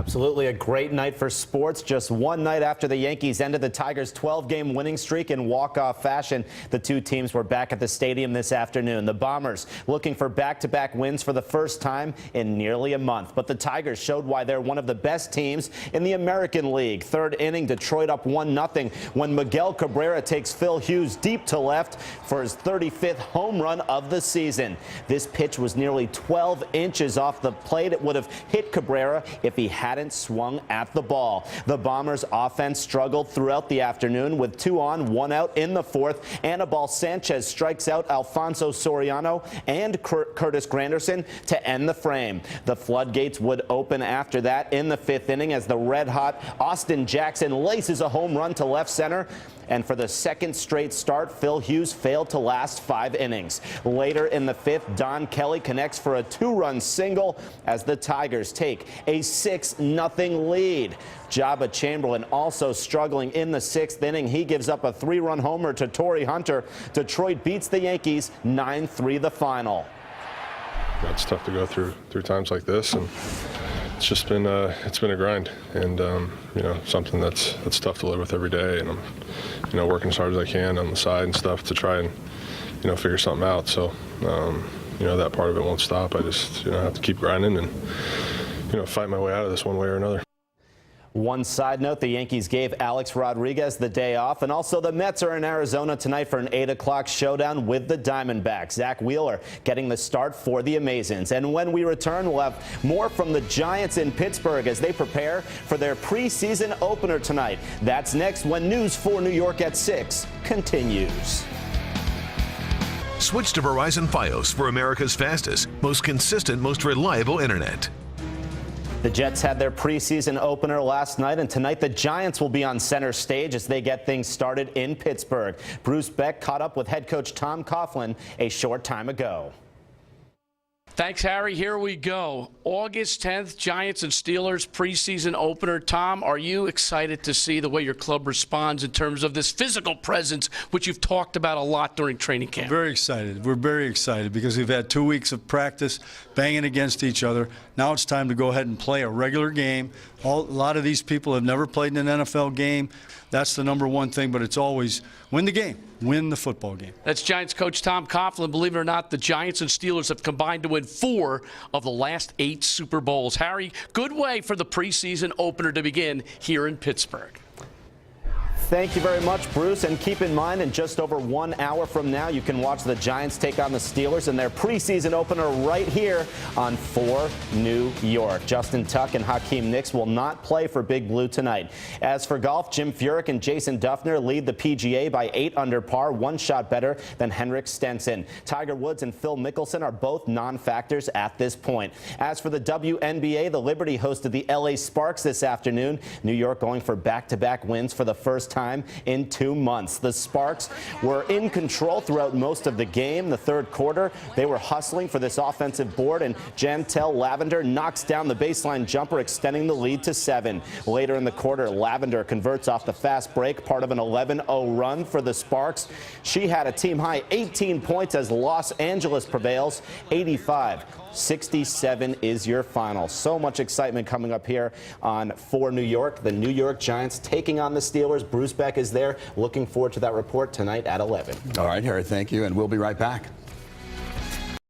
Absolutely a great night for sports. Just one night after the Yankees ended the Tigers' 12-game winning streak in walk-off fashion, the two teams were back at the stadium this afternoon. The Bombers looking for back-to-back wins for the first time in nearly a month. But the Tigers showed why they're one of the best teams in the American League. Third inning, Detroit up 1-0 when Miguel Cabrera takes Phil Hughes deep to left for his 35th home run of the season. This pitch was nearly 12 inches off the plate. It would have hit Cabrera if he hadn't swung at the ball. The Bombers' offense struggled throughout the afternoon with 2 on, 1 out in the fourth. Anibal Sanchez strikes out Alfonso Soriano and Curtis Granderson to end the frame. The floodgates would open after that in the 5th inning as the red-hot Austin Jackson laces a home run to left center. And for the second straight start, Phil Hughes failed to last 5 innings. Later in the 5th, Don Kelly connects for a 2-run single as the Tigers take a 6-0 lead. Jabba Chamberlain also struggling in the 6th inning. He gives up a 3-run homer to Torrey Hunter. Detroit beats the Yankees 9-3 the final. It's tough to go through times like this, and it's just been a grind, and something that's tough to live with every day. And I'm working as hard as I can on the side and stuff to try and figure something out. So that part of it won't stop. I just have to keep grinding and fight my way out of this one way or another. One side note, the Yankees gave Alex Rodriguez the day off, and also the Mets are in Arizona tonight for an 8 o'clock showdown with the Diamondbacks. Zach Wheeler getting the start for the Amazons. And when we return, we'll have more from the Giants in Pittsburgh as they prepare for their preseason opener tonight. That's next when News 4 New York at 6 continues. Switch to Verizon Fios for America's fastest, most consistent, most reliable internet. The Jets had their preseason opener last night, and tonight the Giants will be on center stage as they get things started in Pittsburgh. Bruce Beck caught up with head coach Tom Coughlin a short time ago. Thanks, Harry. Here we go. August 10th, Giants and Steelers preseason opener. Tom, are you excited to see the way your club responds in terms of this physical presence, which you've talked about a lot during training camp? Very excited. We're very excited because we've had 2 weeks of practice banging against each other. Now it's time to go ahead and play a regular game. A lot of these people have never played in an NFL game. That's the number one thing, but it's always win the game, win the football game. That's Giants coach Tom Coughlin. Believe it or not, the Giants and Steelers have combined to win 4 of the last 8 Super Bowls. Harry, good way for the preseason opener to begin here in Pittsburgh. Thank you very much, Bruce. And keep in mind, in just over 1 hour from now, you can watch the Giants take on the Steelers in their preseason opener right here on 4 New York. Justin Tuck and Hakeem Nicks will not play for Big Blue tonight. As for golf, Jim Furyk and Jason Duffner lead the PGA by 8 under par, 1 shot better than Henrik Stenson. Tiger Woods and Phil Mickelson are both non-factors at this point. As for the WNBA, the Liberty hosted the LA Sparks this afternoon. New York going for back-to-back wins for the first time in 2 months. The Sparks were in control throughout most of the game. The third quarter, they were hustling for this offensive board, and Jantel Lavender knocks down the baseline jumper, extending the lead to 7. Later in the quarter, Lavender converts off the fast break, part of an 11-0 run for the Sparks. She had a team-high 18 points as Los Angeles prevails 85-67 is your final. So much excitement coming up here on 4 New York. The New York Giants taking on the Steelers. Bruce Beck is there. Looking forward to that report tonight at 11. All right, Harry, thank you, and we'll be right back.